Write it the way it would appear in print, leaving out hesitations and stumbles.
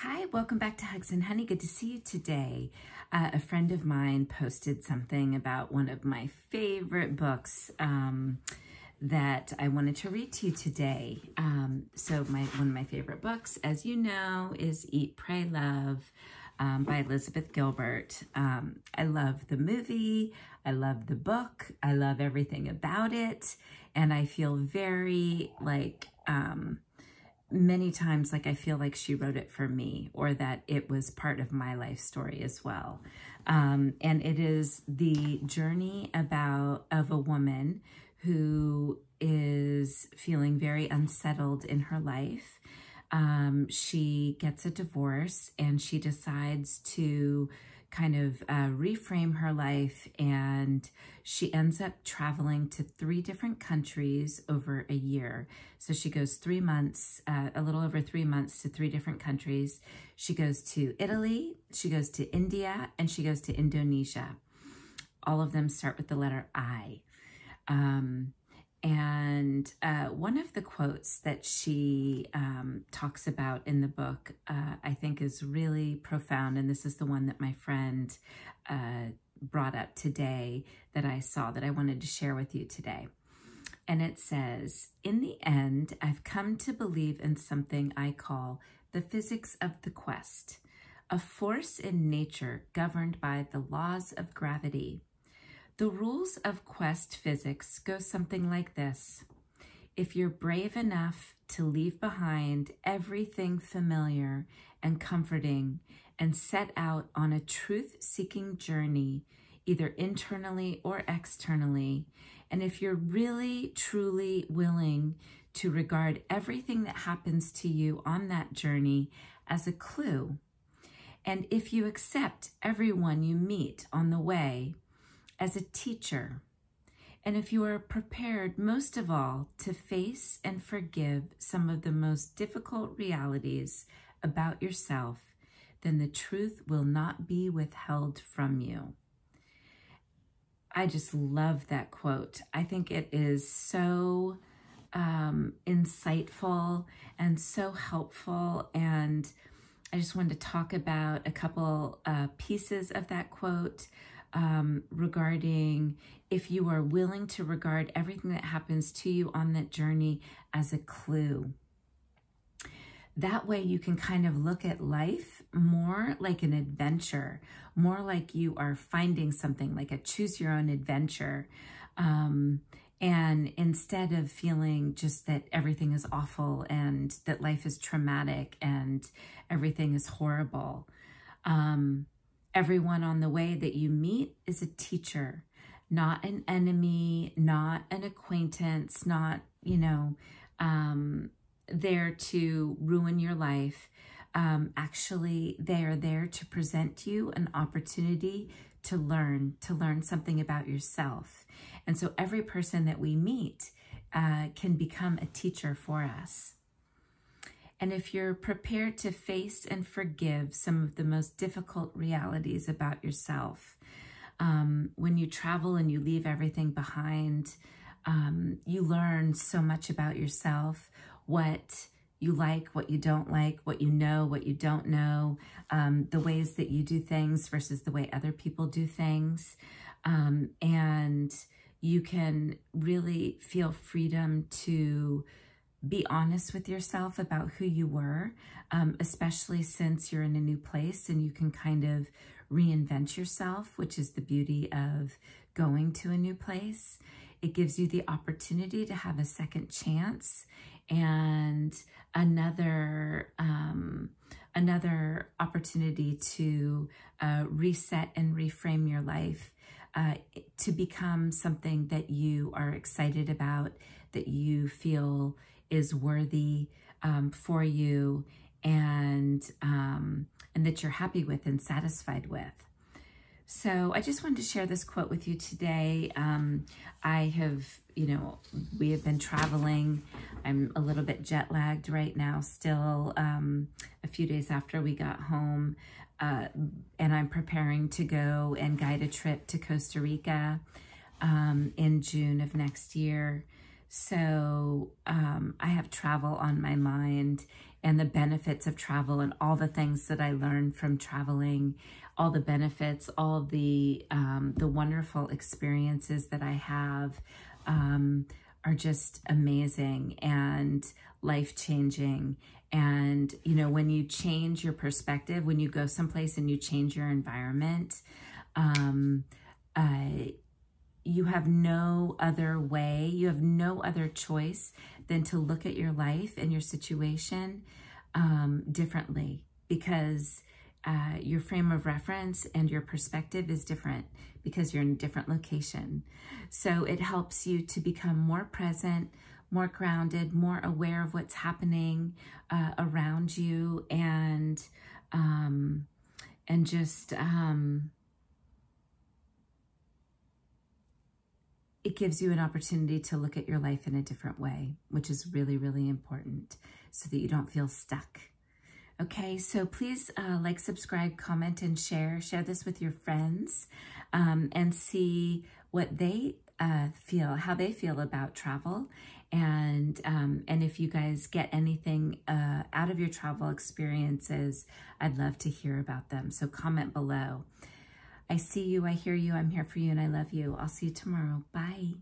Hi, welcome back to Hugs and Honey. Good to see you today. A friend of mine posted something about one of my favorite books that I wanted to read to you today. So one of my favorite books, as you know, is Eat, Pray, Love by Elizabeth Gilbert. I love the movie. I love the book. I love everything about it. And I feel very many times I feel like she wrote it for me, or that it was part of my life story as well. And it is the journey of a woman who is feeling very unsettled in her life. She gets a divorce and she decides to kind of reframe her life, and she ends up traveling to 3 different countries over a year. So she goes 3 months, a little over 3 months, to 3 different countries. She goes to Italy, she goes to India, and she goes to Indonesia. All of them start with the letter I. And one of the quotes that she talks about in the book, I think is really profound. And this is the one that my friend brought up today that I saw that I wanted to share with you today. And it says, "In the end, I've come to believe in something I call the physics of the quest, a force in nature governed by the laws of gravity. The rules of quest physics go something like this. If you're brave enough to leave behind everything familiar and comforting and set out on a truth-seeking journey, either internally or externally, and if you're really, truly willing to regard everything that happens to you on that journey as a clue, and if you accept everyone you meet on the way as a teacher, and if you are prepared most of all to face and forgive some of the most difficult realities about yourself, then the truth will not be withheld from you." I just love that quote. I think it is so insightful and so helpful, and I just wanted to talk about a couple pieces of that quote regarding if you are willing to regard everything that happens to you on that journey as a clue. That way you can kind of look at life more like an adventure, more like you are finding something, like a choose your own adventure. And instead of feeling just that everything is awful and that life is traumatic and everything is horrible. Everyone on the way that you meet is a teacher, not an enemy, not an acquaintance, not, there to ruin your life. Actually, they are there to present you an opportunity to learn something about yourself. And so every person that we meet can become a teacher for us. And if you're prepared to face and forgive some of the most difficult realities about yourself, when you travel and you leave everything behind, you learn so much about yourself, what you like, what you don't like, what you know, what you don't know, the ways that you do things versus the way other people do things. And you can really feel freedom to be honest with yourself about who you were, especially since you're in a new place and you can kind of reinvent yourself, which is the beauty of going to a new place. It gives you the opportunity to have a second chance and another opportunity to reset and reframe your life to become something that you are excited about, that you feel is worthy for you, and that you're happy with and satisfied with. So I just wanted to share this quote with you today. We have been traveling. I'm a little bit jet lagged right now still, a few days after we got home, and I'm preparing to go and guide a trip to Costa Rica in June of next year. So I have travel on my mind, and the benefits of travel and all the things that I learned from traveling, all the benefits, all the wonderful experiences that I have are just amazing and life-changing. And, you know, when you change your perspective, when you go someplace and you change your environment, you have no other way, you have no other choice than to look at your life and your situation differently, because your frame of reference and your perspective is different because you're in a different location. So it helps you to become more present, more grounded, more aware of what's happening around you, and just it gives you an opportunity to look at your life in a different way, which is really, really important so that you don't feel stuck. Okay, so please like, subscribe, comment, and share. Share this with your friends and see what they feel, how they feel about travel. And if you guys get anything out of your travel experiences, I'd love to hear about them. So comment below. I see you, I hear you, I'm here for you, and I love you. I'll see you tomorrow. Bye.